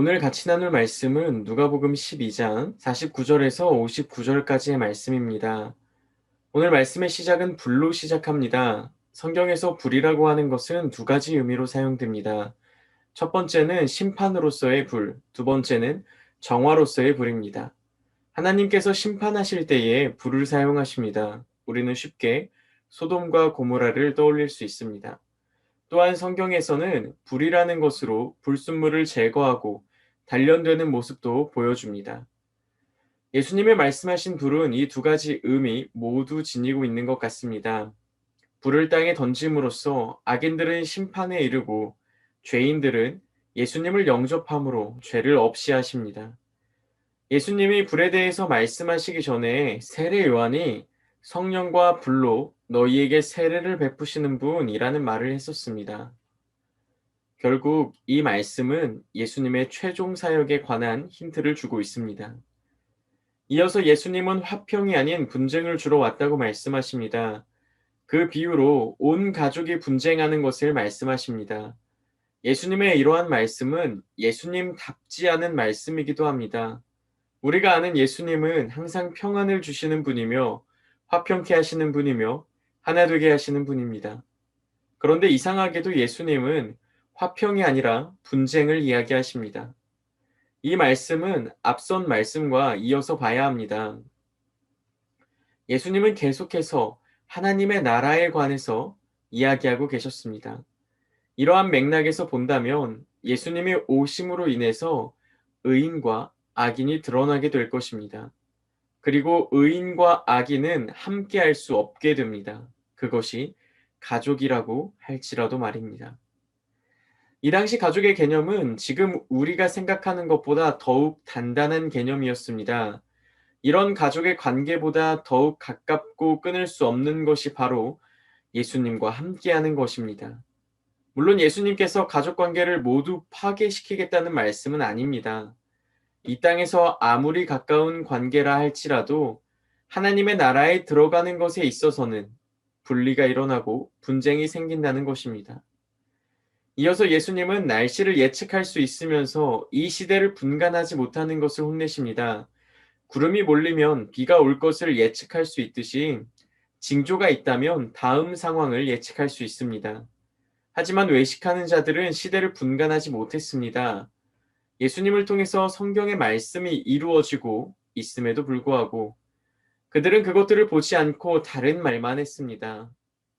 오늘 같이 나눌 말씀은 누가복음 12장 49절에서 59절까지의 말씀입니다. 오늘 말씀의 시작은 불로 시작합니다. 성경에서 불이라고 하는 것은 두 가지 의미로 사용됩니다. 첫 번째는 심판으로서의 불, 두 번째는 정화로서의 불입니다. 하나님께서 심판하실 때에 불을 사용하십니다. 우리는 쉽게 소돔과 고모라를 떠올릴 수 있습니다. 또한 성경에서는 불이라는 것으로 불순물을 제거하고 단련되는 모습도 보여줍니다. 예수님의 말씀하신 불은 이 두 가지 의미 모두 지니고 있는 것 같습니다. 불을 땅에 던짐으로써 악인들은 심판에 이르고 죄인들은 예수님을 영접함으로 죄를 없이 하십니다. 예수님이 불에 대해서 말씀하시기 전에 세례 요한이 성령과 불로 너희에게 세례를 베푸시는 분이라는 말을 했었습니다. 결국 이 말씀은 예수님의 최종 사역에 관한 힌트를 주고 있습니다. 이어서 예수님은 화평이 아닌 분쟁을 주러 왔다고 말씀하십니다. 그 비유로 온 가족이 분쟁하는 것을 말씀하십니다. 예수님의 이러한 말씀은 예수님답지 않은 말씀이기도 합니다. 우리가 아는 예수님은 항상 평안을 주시는 분이며 화평케 하시는 분이며 하나 되게 하시는 분입니다. 그런데 이상하게도 예수님은 화평이 아니라 분쟁을 이야기하십니다. 이 말씀은 앞선 말씀과 이어서 봐야 합니다. 예수님은 계속해서 하나님의 나라에 관해서 이야기하고 계셨습니다. 이러한 맥락에서 본다면 예수님의 오심으로 인해서 의인과 악인이 드러나게 될 것입니다. 그리고 의인과 악인은 함께할 수 없게 됩니다. 그것이 가족이라고 할지라도 말입니다. 이 당시 가족의 개념은 지금 우리가 생각하는 것보다 더욱 단단한 개념이었습니다. 이런 가족의 관계보다 더욱 가깝고 끊을 수 없는 것이 바로 예수님과 함께하는 것입니다. 물론 예수님께서 가족 관계를 모두 파괴시키겠다는 말씀은 아닙니다. 이 땅에서 아무리 가까운 관계라 할지라도 하나님의 나라에 들어가는 것에 있어서는 분리가 일어나고 분쟁이 생긴다는 것입니다. 이어서 예수님은 날씨를 예측할 수 있으면서 이 시대를 분간하지 못하는 것을 혼내십니다. 구름이 몰리면 비가 올 것을 예측할 수 있듯이 징조가 있다면 다음 상황을 예측할 수 있습니다. 하지만 외식하는 자들은 시대를 분간하지 못했습니다. 예수님을 통해서 성경의 말씀이 이루어지고 있음에도 불구하고 그들은 그것들을 보지 않고 다른 말만 했습니다.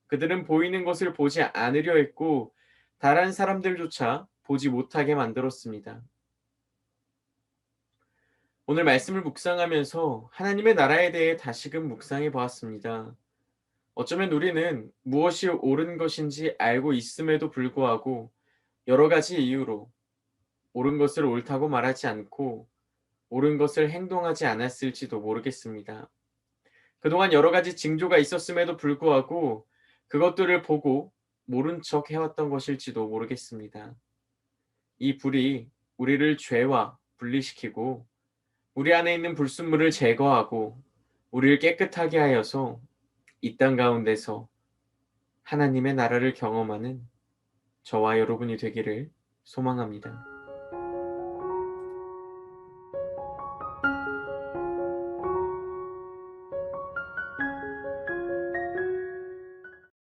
그들은 보이는 것을 보지 않으려 했고 다른 사람들조차 보지 못하게 만들었습니다. 오늘 말씀을 묵상하면서 하나님의 나라에 대해 다시금 묵상해 보았습니다. 어쩌면 우리는 무엇이 옳은 것인지 알고 있음에도 불구하고 여러 가지 이유로 옳은 것을 옳다고 말하지 않고 옳은 것을 행동하지 않았을지도 모르겠습니다. 그동안 여러 가지 징조가 있었음에도 불구하고 그것들을 보고 모른 척 해왔던 것일지도 모르겠습니다. 이 불이 우리를 죄와 분리시키고 우리 안에 있는 불순물을 제거하고 우리를 깨끗하게 하여서 이 땅 가운데서 하나님의 나라를 경험하는 저와 여러분이 되기를 소망합니다.